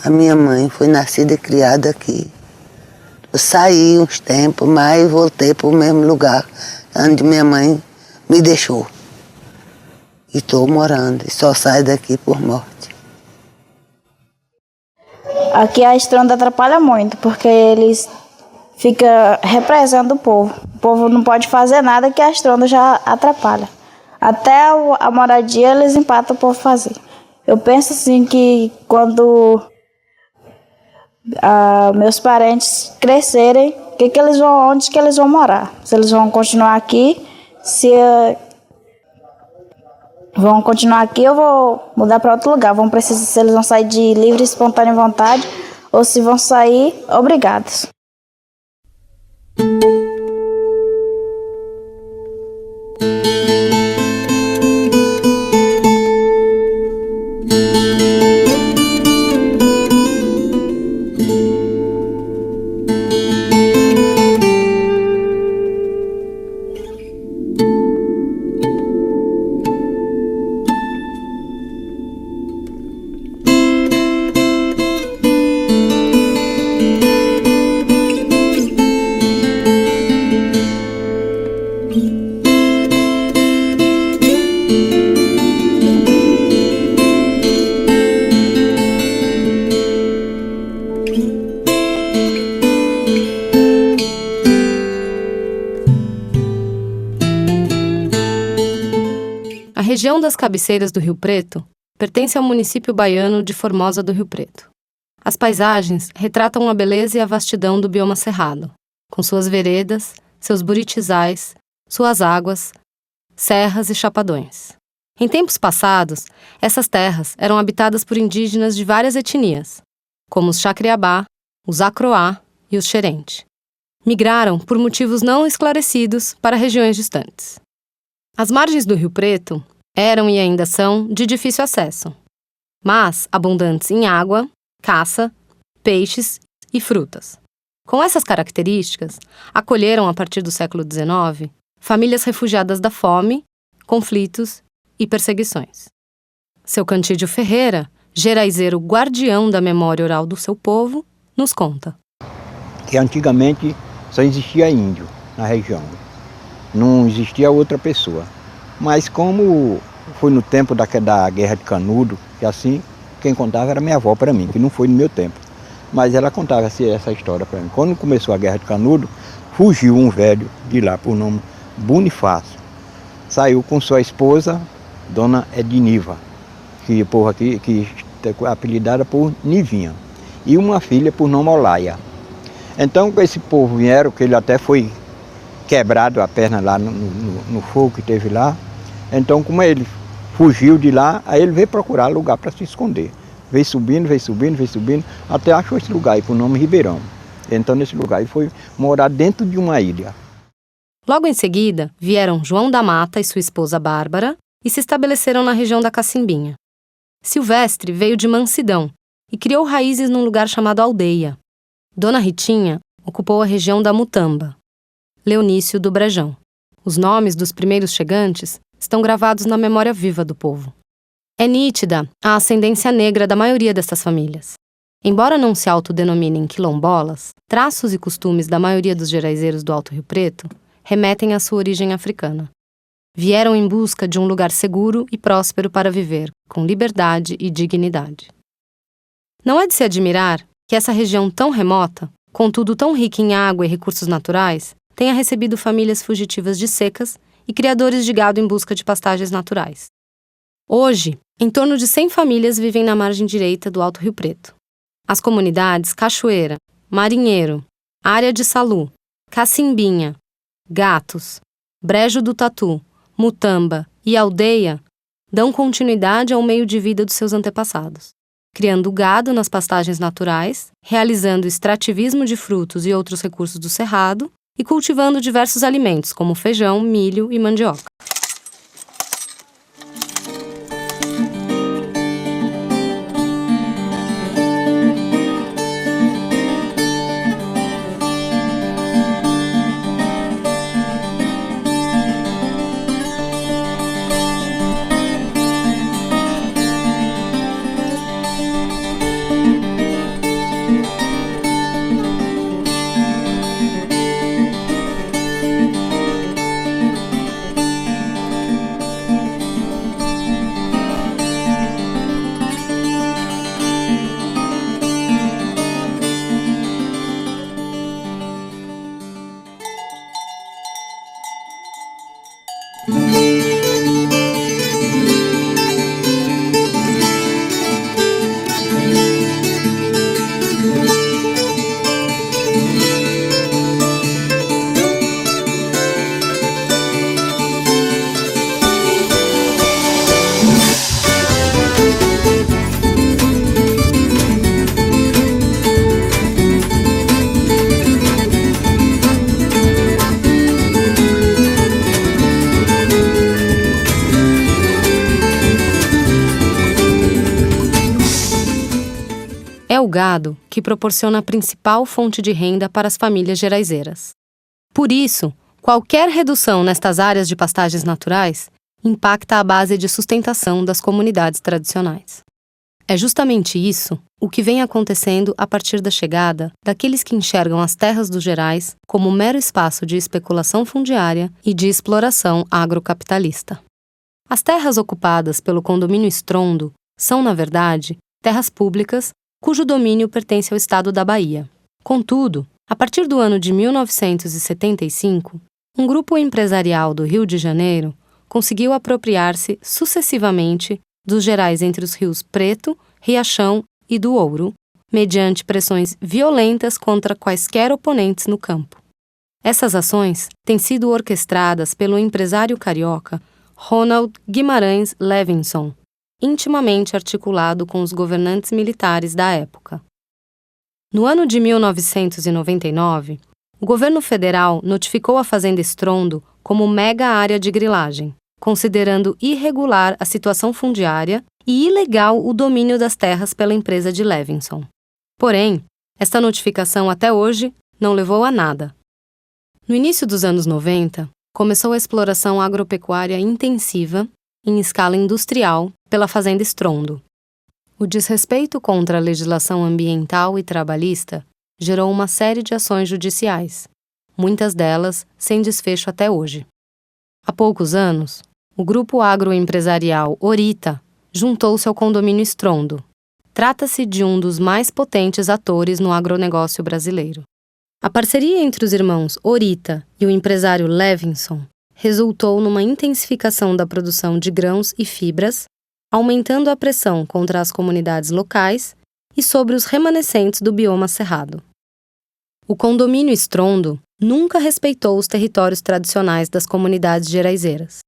A minha mãe foi nascida e criada aqui. Eu saí uns tempos, mas voltei para o mesmo lugar onde minha mãe me deixou. E estou morando, e só saio daqui por morte. Aqui a estronda atrapalha muito, porque eles ficam represando o povo. O povo não pode fazer nada que a estronda já atrapalha. Até a moradia eles empatam o povo fazer. Eu penso assim que quando meus parentes crescerem, onde que eles vão morar? Se eles vão continuar aqui, vão continuar aqui, eu vou mudar para outro lugar. Se eles vão sair de livre e espontânea vontade, ou se vão sair obrigados. A região das cabeceiras do Rio Preto pertence ao município baiano de Formosa do Rio Preto. As paisagens retratam a beleza e a vastidão do bioma cerrado, com suas veredas, seus buritizais, suas águas, serras e chapadões. Em tempos passados, essas terras eram habitadas por indígenas de várias etnias, como os Xacriabá, os Acroá e os Xerente. Migraram por motivos não esclarecidos para regiões distantes. As margens do Rio Preto eram e ainda são de difícil acesso, mas abundantes em água, caça, peixes e frutas. Com essas características, acolheram a partir do século XIX famílias refugiadas da fome, conflitos e perseguições. Seu Cantídio Ferreira, geraizeiro guardião da memória oral do seu povo, nos conta. Que antigamente só existia índio na região, não existia outra pessoa. Mas como foi no tempo da Guerra de Canudo, que assim, quem contava era minha avó para mim, que não foi no meu tempo. Mas ela contava essa história para mim. Quando começou a Guerra de Canudo, fugiu um velho de lá, por nome Bonifácio. Saiu com sua esposa, Dona Edniva, que povo aqui, que apelidada por Nivinha, e uma filha por nome Olaia. Então, com esse povo vieram, que ele até foi quebrado a perna lá no fogo que teve lá. Então, como ele fugiu de lá, aí ele veio procurar lugar para se esconder. Veio subindo, até achou esse lugar aí, por nome Ribeirão. Então, nesse lugar, ele foi morar dentro de uma ilha. Logo em seguida, vieram João da Mata e sua esposa Bárbara e se estabeleceram na região da Cacimbinha. Silvestre veio de Mansidão e criou raízes num lugar chamado Aldeia. Dona Ritinha ocupou a região da Mutamba. Leonício do Brejão. Os nomes dos primeiros chegantes estão gravados na memória viva do povo. É nítida a ascendência negra da maioria dessas famílias. Embora não se autodenominem quilombolas, traços e costumes da maioria dos geraizeiros do Alto Rio Preto remetem à sua origem africana. Vieram em busca de um lugar seguro e próspero para viver, com liberdade e dignidade. Não é de se admirar que essa região tão remota, contudo tão rica em água e recursos naturais, tenha recebido famílias fugitivas de secas e criadores de gado em busca de pastagens naturais. Hoje, em torno de 100 famílias vivem na margem direita do Alto Rio Preto. As comunidades Cachoeira, Marinheiro, Área de Salu, Cacimbinha, Gatos, Brejo do Tatu, Mutamba e Aldeia dão continuidade ao meio de vida dos seus antepassados, criando gado nas pastagens naturais, realizando extrativismo de frutos e outros recursos do cerrado e cultivando diversos alimentos como feijão, milho e mandioca. É o gado que proporciona a principal fonte de renda para as famílias geraizeiras. Por isso, qualquer redução nestas áreas de pastagens naturais impacta a base de sustentação das comunidades tradicionais. É justamente isso o que vem acontecendo a partir da chegada daqueles que enxergam as terras dos Gerais como mero espaço de especulação fundiária e de exploração agrocapitalista. As terras ocupadas pelo condomínio Estrondo são, na verdade, terras públicas cujo domínio pertence ao estado da Bahia. Contudo, a partir do ano de 1975, um grupo empresarial do Rio de Janeiro conseguiu apropriar-se sucessivamente dos Gerais entre os rios Preto, Riachão e do Ouro, mediante pressões violentas contra quaisquer oponentes no campo. Essas ações têm sido orquestradas pelo empresário carioca Ronald Guimarães Levinson, intimamente articulado com os governantes militares da época. No ano de 1999, o governo federal notificou a Fazenda Estrondo como mega área de grilagem, considerando irregular a situação fundiária e ilegal o domínio das terras pela empresa de Levinson. Porém, esta notificação até hoje não levou a nada. No início dos anos 90, começou a exploração agropecuária intensiva, em escala industrial, pela Fazenda Estrondo. O desrespeito contra a legislação ambiental e trabalhista gerou uma série de ações judiciais, muitas delas sem desfecho até hoje. Há poucos anos, o grupo agroempresarial Orita juntou-se ao condomínio Estrondo. Trata-se de um dos mais potentes atores no agronegócio brasileiro. A parceria entre os irmãos Orita e o empresário Levinson resultou numa intensificação da produção de grãos e fibras, aumentando a pressão contra as comunidades locais e sobre os remanescentes do bioma cerrado. O condomínio Estrondo nunca respeitou os territórios tradicionais das comunidades geraizeiras.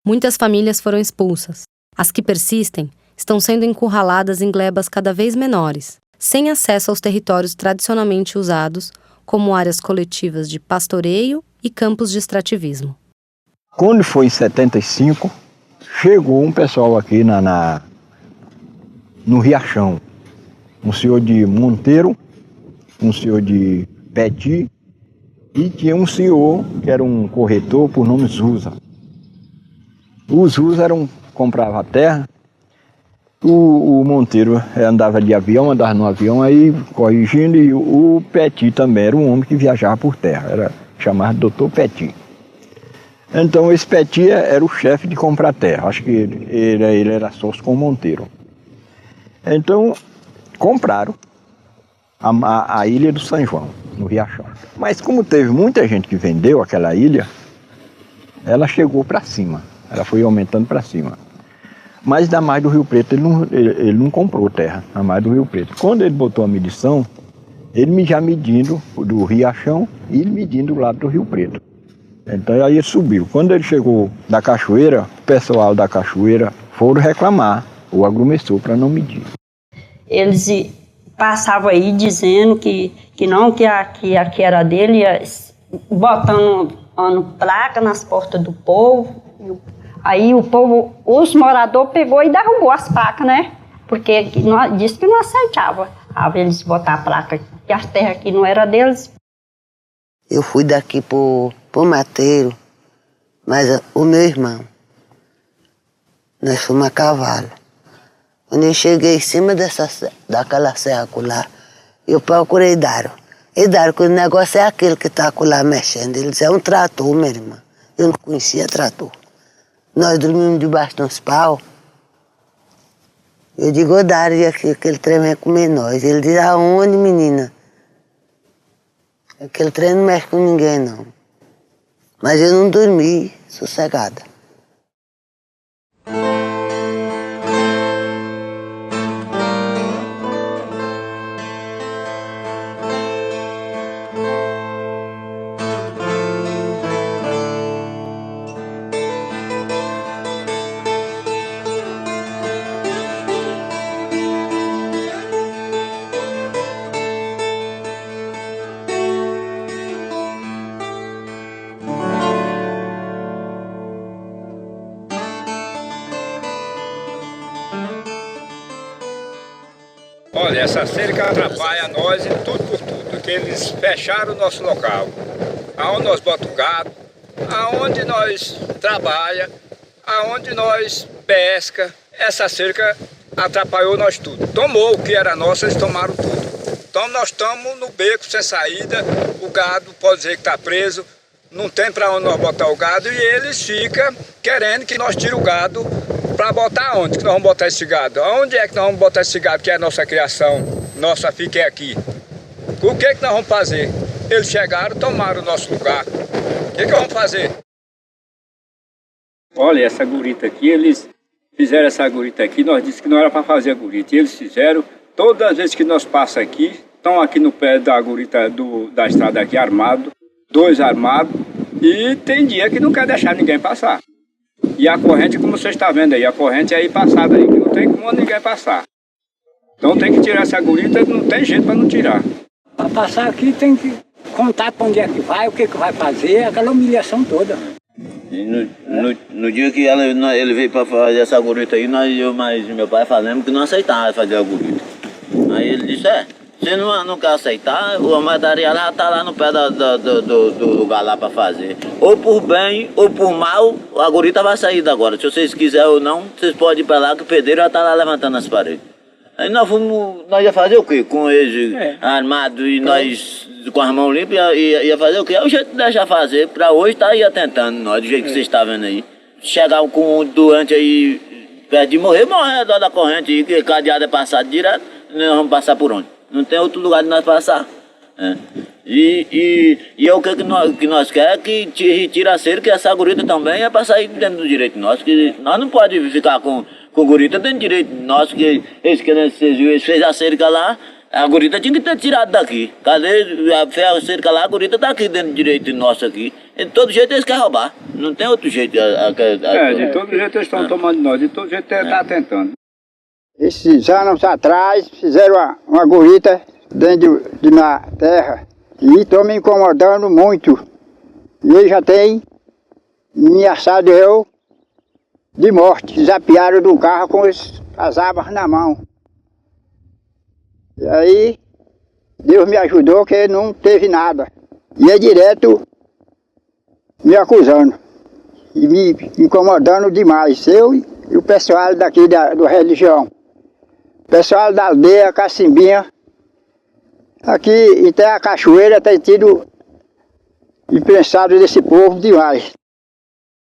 Muitas famílias foram expulsas. As que persistem estão sendo encurraladas em glebas cada vez menores, sem acesso aos territórios tradicionalmente usados como áreas coletivas de pastoreio e campos de extrativismo. Quando foi em 75, chegou um pessoal aqui no Riachão. Um senhor de Monteiro, um senhor de Peti e tinha um senhor que era um corretor por nome Zusa. O Zusa comprava a terra, o Monteiro andava de avião, andava no avião aí corrigindo, e o Peti também era um homem que viajava por terra, era chamado Dr. Peti. Então esse Peti era o chefe de comprar terra, acho que ele era sócio com o Monteiro. Então compraram a ilha do São João, no Riachão. Mas como teve muita gente que vendeu aquela ilha, ela chegou para cima, ela foi aumentando para cima. Mas da margem do Rio Preto ele não comprou terra, na margem do Rio Preto. Quando ele botou a medição, ele já medindo do Riachão e ele medindo do lado do Rio Preto. Então aí ele subiu. Quando ele chegou da cachoeira, o pessoal da cachoeira foram reclamar o agromensor para não medir. Eles passavam aí dizendo que aqui era dele, botando placa nas portas do povo. Aí o povo, os moradores pegou e derrubou as placas, né? Porque disse que não aceitava. Eles botar a placa, que as terras aqui não eram deles. Eu fui daqui pro Mateiro, mas o meu irmão, nós fomos a cavalo. Quando eu cheguei em cima daquela serra lá, eu procurei Dário. E Dário, que o negócio é aquele que está lá mexendo. Ele disse, é um trator, minha irmã. Eu não conhecia trator. Nós dormimos debaixo de uns pau. Eu digo, Dário, aquele trem vai comer nós. Ele diz, aonde, menina? Aquele trem não mexe com ninguém, não. Mas eu não dormi sossegada. Olha, essa cerca atrapalha nós em tudo por tudo, porque eles fecharam o nosso local. Aonde nós botamos o gado, aonde nós trabalha, aonde nós pesca, essa cerca atrapalhou nós tudo. Tomou o que era nosso, eles tomaram tudo. Então nós estamos no beco sem saída, o gado pode dizer que está preso, não tem para onde nós botar o gado e eles ficam querendo que nós tire o gado para botar onde que nós vamos botar esse gado? Aonde é que nós vamos botar esse gado que é a nossa criação, nossa fica é aqui? O que nós vamos fazer? Eles chegaram, tomaram o nosso lugar. O que vamos fazer? Olha, essa gurita aqui, eles fizeram essa gurita aqui, nós dissemos que não era para fazer a gurita. E eles fizeram, todas as vezes que nós passamos aqui, estão aqui no pé da gurita da estrada aqui armado, 2 armados, e tem dia que não quer deixar ninguém passar. E a corrente, como você está vendo aí, a corrente é aí passada aí, que não tem como ninguém passar. Então tem que tirar essa gurita, não tem jeito para não tirar. Para passar aqui tem que contar para onde é que vai, o que vai fazer, aquela humilhação toda. E no dia que ele veio para fazer essa gurita aí, eu mais meu pai falamos que não aceitava fazer a gurita. Aí ele disse, se não quer aceitar, o material já está lá no pé do lugar lá para fazer. Ou por bem, ou por mal, a gurita vai sair da agora. Se vocês quiserem ou não, vocês podem ir para lá que o pedreiro já está lá levantando as paredes. Aí nós ia fazer o quê? Com eles armados e nós com as mãos limpas, ia fazer o quê? É o jeito de deixar fazer, para hoje tá aí atentando nós, do jeito que vocês estão vendo aí. Chegar com um doente aí, perto de morrer da corrente aí, que cadeado é passado direto, nós vamos passar por onde? Não tem outro lugar de nós passar. E é o que nós queremos, que retira a cerca, que essa gurita também é para sair dentro do direito nosso, que nós não podemos ficar com gurita dentro do direito nosso, que eles fez a cerca lá, a gurita tinha que ter tirado daqui. Cadê a cerca lá, a gurita está aqui dentro do direito nosso aqui. De todo jeito eles querem roubar, não tem outro jeito. De todo jeito eles estão tomando nós, de todo jeito eles estão tentando. Esses anos atrás fizeram uma gurita dentro na terra e estão me incomodando muito. E eles já têm me ameaçado eu de morte. Zapearam do carro com as armas na mão. E aí Deus me ajudou que não teve nada. E é direto me acusando e me incomodando demais. Eu e o pessoal daqui da religião. O pessoal da aldeia Cacimbinha, aqui até a cachoeira tem tido imprensado desse povo demais.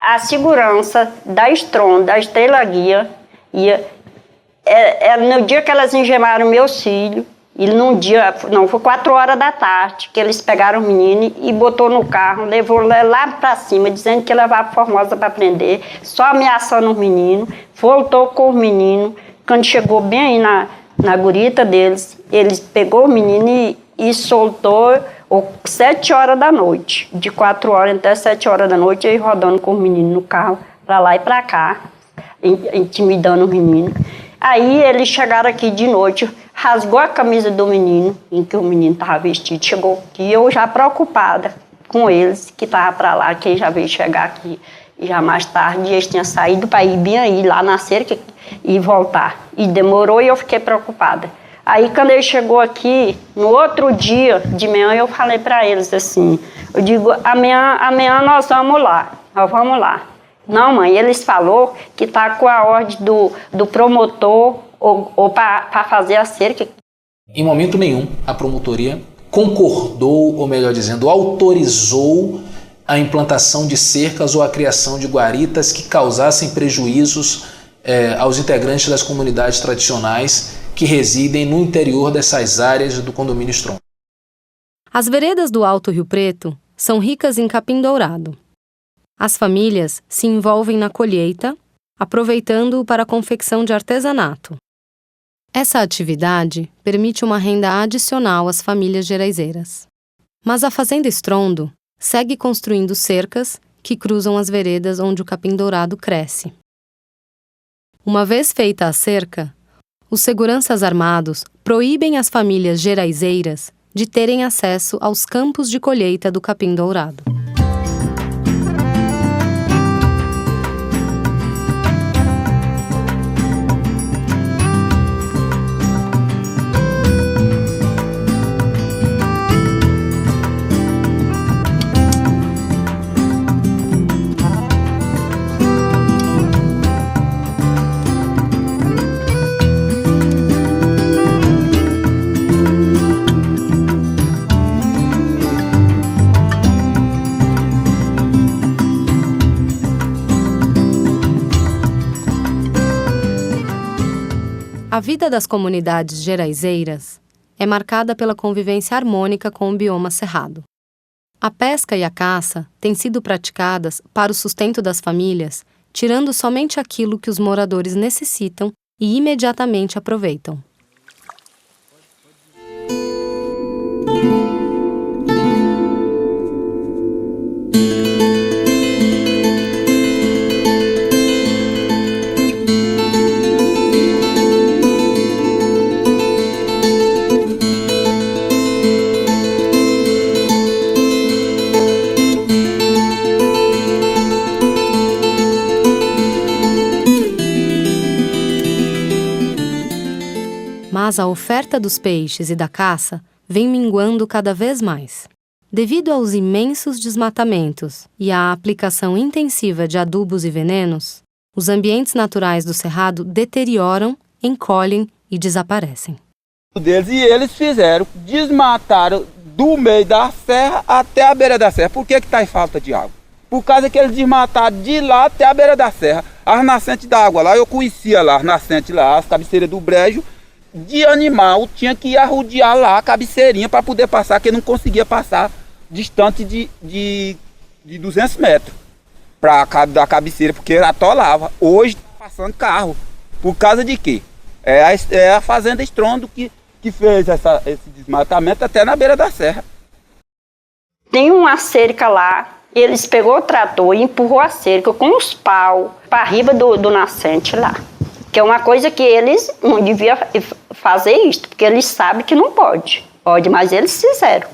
A segurança da Estron, da Estrela Guia, no dia que elas engemaram meus filhos, foi 4 horas da tarde, que eles pegaram o menino e botou no carro, levou lá para cima, dizendo que ia levar para Formosa para prender, só ameaçando os meninos, voltou com os meninos. Quando chegou bem aí na gurita deles, eles pegou o menino e soltou 7 horas da noite. De 4 horas até 7 horas da noite, aí rodando com os meninos no carro, para lá e para cá, intimidando os meninos. Aí eles chegaram aqui de noite, rasgou a camisa do menino, em que o menino estava vestido, chegou aqui, eu já preocupada com eles, que estavam para lá, que já veio chegar aqui. E já mais tarde eles tinham saído para ir bem aí, lá na cerca e voltar. E demorou e eu fiquei preocupada. Aí quando ele chegou aqui, no outro dia de manhã, eu falei para eles assim, eu digo, amanhã nós vamos lá. Não, mãe, eles falaram que está com a ordem do promotor ou para fazer a cerca. Em momento nenhum, a promotoria concordou, ou melhor dizendo, autorizou a implantação de cercas ou a criação de guaritas que causassem prejuízos aos integrantes das comunidades tradicionais que residem no interior dessas áreas do condomínio Estron. As veredas do Alto Rio Preto são ricas em capim dourado. As famílias se envolvem na colheita, aproveitando-o para a confecção de artesanato. Essa atividade permite uma renda adicional às famílias geraizeiras. Mas a Fazenda Estrondo segue construindo cercas que cruzam as veredas onde o capim dourado cresce. Uma vez feita a cerca, os seguranças armados proíbem as famílias geraizeiras de terem acesso aos campos de colheita do capim dourado. A vida das comunidades geraizeiras é marcada pela convivência harmônica com o bioma cerrado. A pesca e a caça têm sido praticadas para o sustento das famílias, tirando somente aquilo que os moradores necessitam e imediatamente aproveitam. Mas a oferta dos peixes e da caça vem minguando cada vez mais. Devido aos imensos desmatamentos e à aplicação intensiva de adubos e venenos, os ambientes naturais do cerrado deterioram, encolhem e desaparecem. E eles desmataram do meio da serra até a beira da serra. Por que está em falta de água? Por causa que eles desmataram de lá até a beira da serra. As nascentes da água lá, eu conhecia lá as nascentes lá, as cabeceiras do brejo, de animal, tinha que ir arrodear lá a cabeceirinha para poder passar, que não conseguia passar distante de 200 metros da cabeceira, porque atolava. Hoje está passando carro. Por causa de quê? É a fazenda Estrondo que fez esse desmatamento até na beira da serra. Tem uma cerca lá, eles pegou o trator e empurrou a cerca com os pau para arriba do nascente lá. Que é uma coisa que eles não deviam fazer isso, porque eles sabem que não pode. Pode, mas eles fizeram.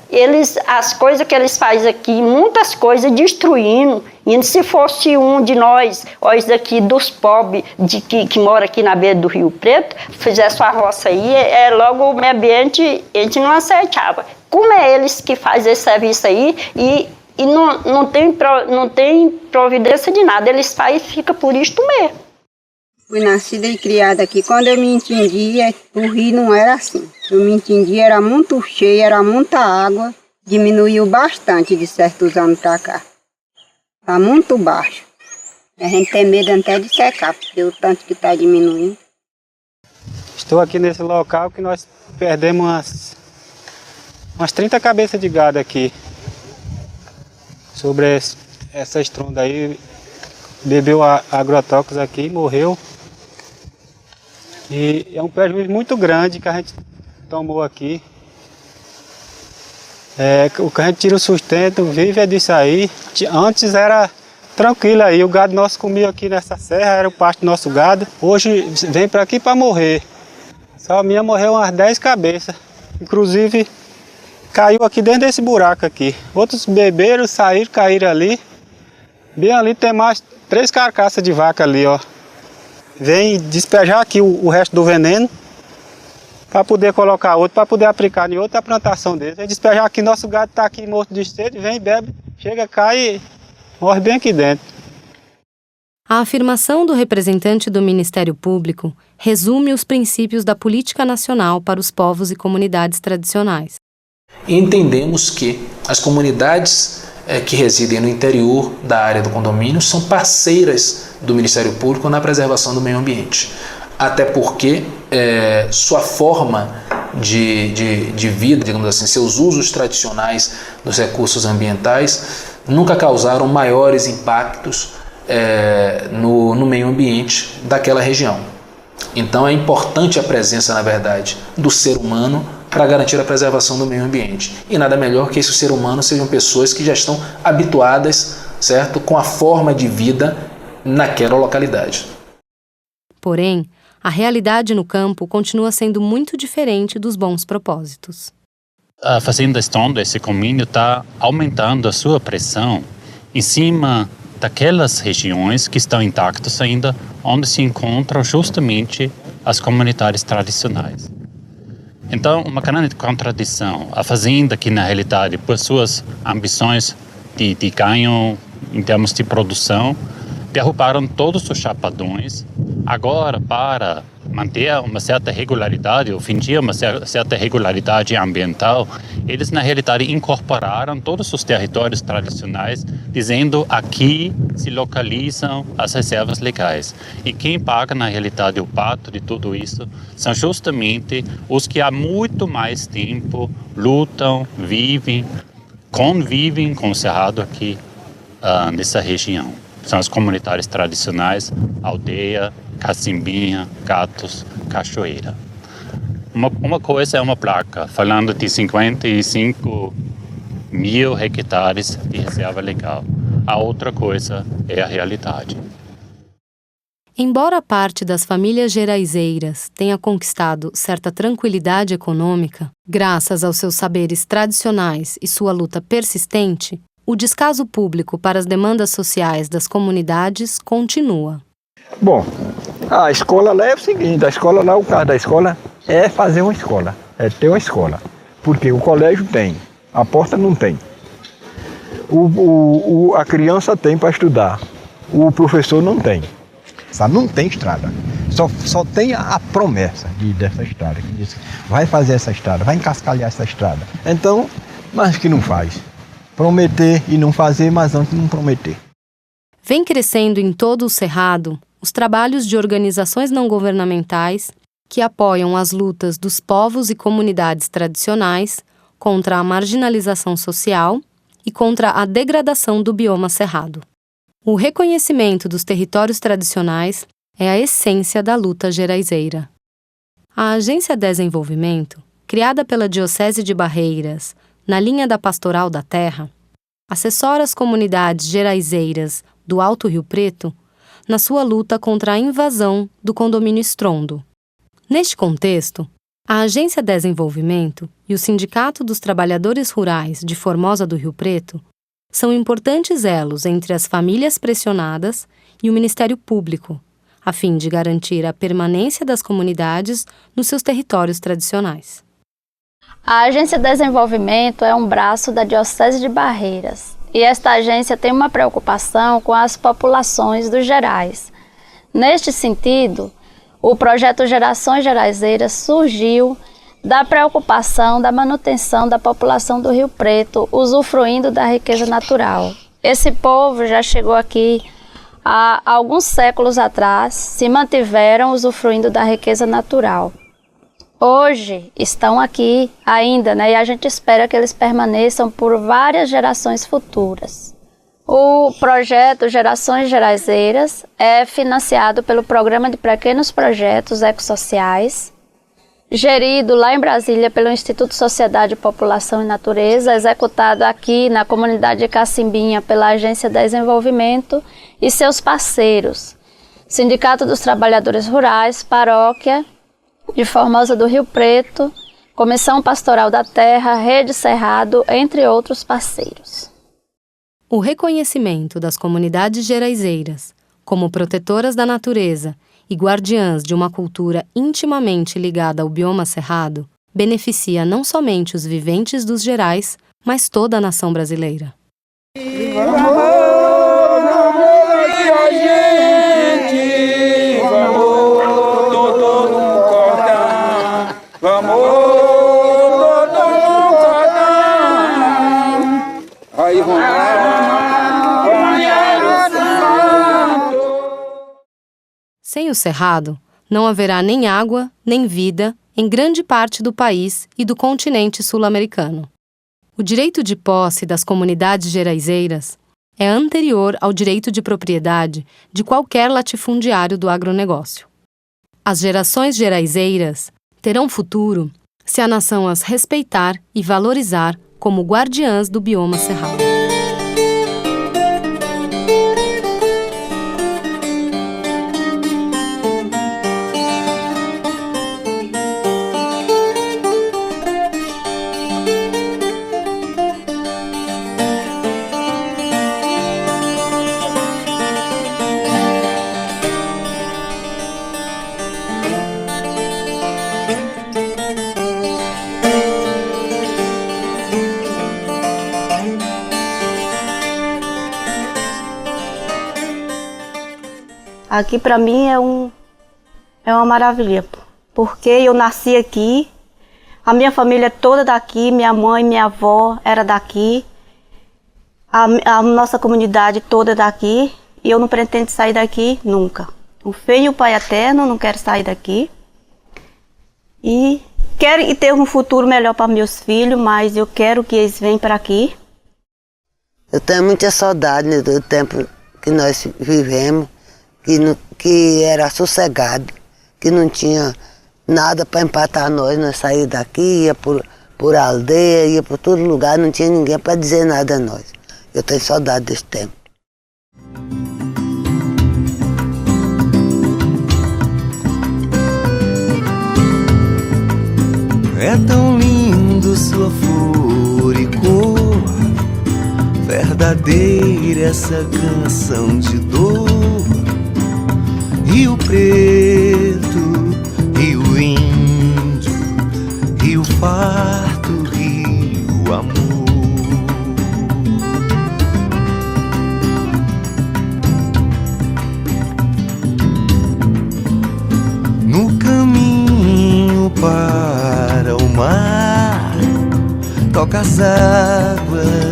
As coisas que eles fazem aqui, muitas coisas destruindo. E se fosse um de nós, olha isso daqui dos pobres que mora aqui na beira do Rio Preto, fizesse uma roça aí, logo o meio ambiente, a gente não aceitava. Como é eles que fazem esse serviço aí e não tem providência de nada, eles fazem e fica por isto mesmo. Fui nascida e criada aqui. Quando eu me entendia, o rio não era assim. Eu me entendia, era muito cheio, era muita água. Diminuiu bastante de certos anos para cá. Está muito baixo. A gente tem medo até de secar, porque o tanto que está diminuindo. Estou aqui nesse local que nós perdemos umas 30 cabeças de gado aqui. Sobre essa estronda aí, bebeu agrotóxicos aqui e morreu. E é um prejuízo muito grande que a gente tomou aqui. O que a gente tira o sustento, vive é disso aí. Antes era tranquilo aí, o gado nosso comia aqui nessa serra, era o pasto do nosso gado. Hoje vem para aqui para morrer. Só a minha morreu umas 10 cabeças. Inclusive caiu aqui dentro desse buraco aqui. Outros beberam, saíram, caíram ali. Bem ali tem mais 3 carcaças de vaca ali, ó. Vem despejar aqui o resto do veneno para poder colocar outro, para poder aplicar em outra plantação deles. Vem despejar aqui, nosso gado está aqui morto de sede, vem, bebe, chega, cai e morre bem aqui dentro. A afirmação do representante do Ministério Público resume os princípios da política nacional para os povos e comunidades tradicionais. Entendemos que as comunidades que residem no interior da área do condomínio são parceiras do Ministério Público na preservação do meio ambiente. Até porque sua forma de vida, digamos assim, seus usos tradicionais dos recursos ambientais nunca causaram maiores impactos no meio ambiente daquela região. Então é importante a presença, na verdade, do ser humano para garantir a preservação do meio ambiente. E nada melhor que esse ser humano sejam pessoas que já estão habituadas, certo, com a forma de vida naquela localidade. Porém, a realidade no campo continua sendo muito diferente dos bons propósitos. A fazenda Estrondo, esse condomínio, está aumentando a sua pressão em cima daquelas regiões que estão intactas ainda, onde se encontram justamente as comunidades tradicionais. Então, uma grande contradição. A fazenda, que na realidade, por suas ambições de ganho em termos de produção, derrubaram todos os chapadões. Agora, para manter uma certa regularidade, ou fingir uma certa regularidade ambiental, eles na realidade incorporaram todos os territórios tradicionais, dizendo aqui se localizam as reservas legais. E quem paga na realidade o pato de tudo isso são justamente os que há muito mais tempo lutam, convivem com o cerrado aqui nessa região. São os comunitários tradicionais, aldeia, cacimbinha, gatos, cachoeira. Uma coisa é uma placa falando de 55 mil hectares de reserva legal. A outra coisa é a realidade. Embora parte das famílias geraizeiras tenha conquistado certa tranquilidade econômica, graças aos seus saberes tradicionais e sua luta persistente, o descaso público para as demandas sociais das comunidades continua. Bom, a escola lá é o seguinte, a escola lá, o caso da escola é fazer uma escola, é ter uma escola. Porque o colégio tem, a porta não tem. A criança tem para estudar, o professor não tem. Sabe? Não tem estrada, só tem a promessa dessa estrada, que diz, vai fazer essa estrada, vai encascalhar essa estrada. Então, mas que não faz. Prometer e não fazer, mas antes não prometer. Vem crescendo em todo o Cerrado os trabalhos de organizações não governamentais que apoiam as lutas dos povos e comunidades tradicionais contra a marginalização social e contra a degradação do bioma cerrado. O reconhecimento dos territórios tradicionais é a essência da luta geraizeira. A Agência Desenvolvimento, criada pela Diocese de Barreiras, na linha da Pastoral da Terra, assessora as comunidades geraizeiras do Alto Rio Preto na sua luta contra a invasão do condomínio Estrondo. Neste contexto, a Agência Desenvolvimento e o Sindicato dos Trabalhadores Rurais de Formosa do Rio Preto são importantes elos entre as famílias pressionadas e o Ministério Público, a fim de garantir a permanência das comunidades nos seus territórios tradicionais. A Agência Desenvolvimento é um braço da Diocese de Barreiras e esta agência tem uma preocupação com as populações dos Gerais. Neste sentido, o projeto Gerações Geraizeiras surgiu da preocupação da manutenção da população do Rio Preto, usufruindo da riqueza natural. Esse povo já chegou aqui há alguns séculos atrás, se mantiveram usufruindo da riqueza natural. Hoje estão aqui ainda, e a gente espera que eles permaneçam por várias gerações futuras. O projeto Gerações Geraizeiras é financiado pelo Programa de Pequenos Projetos Ecossociais, gerido lá em Brasília pelo Instituto Sociedade, População e Natureza, executado aqui na comunidade de Cacimbinha pela Agência Desenvolvimento e seus parceiros, Sindicato dos Trabalhadores Rurais, Paróquia de Formosa do Rio Preto, Comissão Pastoral da Terra, Rede Cerrado, entre outros parceiros. O reconhecimento das comunidades geraizeiras como protetoras da natureza e guardiãs de uma cultura intimamente ligada ao bioma cerrado beneficia não somente os viventes dos Gerais, mas toda a nação brasileira. Sem o cerrado, não haverá nem água, nem vida em grande parte do país e do continente sul-americano. O direito de posse das comunidades geraizeiras é anterior ao direito de propriedade de qualquer latifundiário do agronegócio. As gerações geraizeiras terão futuro se a nação as respeitar e valorizar como guardiãs do bioma cerrado. Aqui para mim é É uma maravilha, porque eu nasci aqui, a minha família é toda daqui, minha mãe, minha avó era daqui, a nossa comunidade toda é daqui, e eu não pretendo sair daqui nunca. O Fé e o Pai Eterno, não quero sair daqui. E quero ter um futuro melhor para meus filhos, mas eu quero que eles venham para aqui. Eu tenho muita saudade do tempo que nós vivemos, que era sossegado, que não tinha nada para empatar nós saímos daqui, ia por aldeia, ia por todo lugar, não tinha ninguém para dizer nada a nós. Eu tenho saudade desse tempo. É tão lindo sua flor e cor, verdadeira essa canção de dor. Rio Preto, Rio Índio, Rio Farto, Rio Amor. No caminho para o mar, toca as águas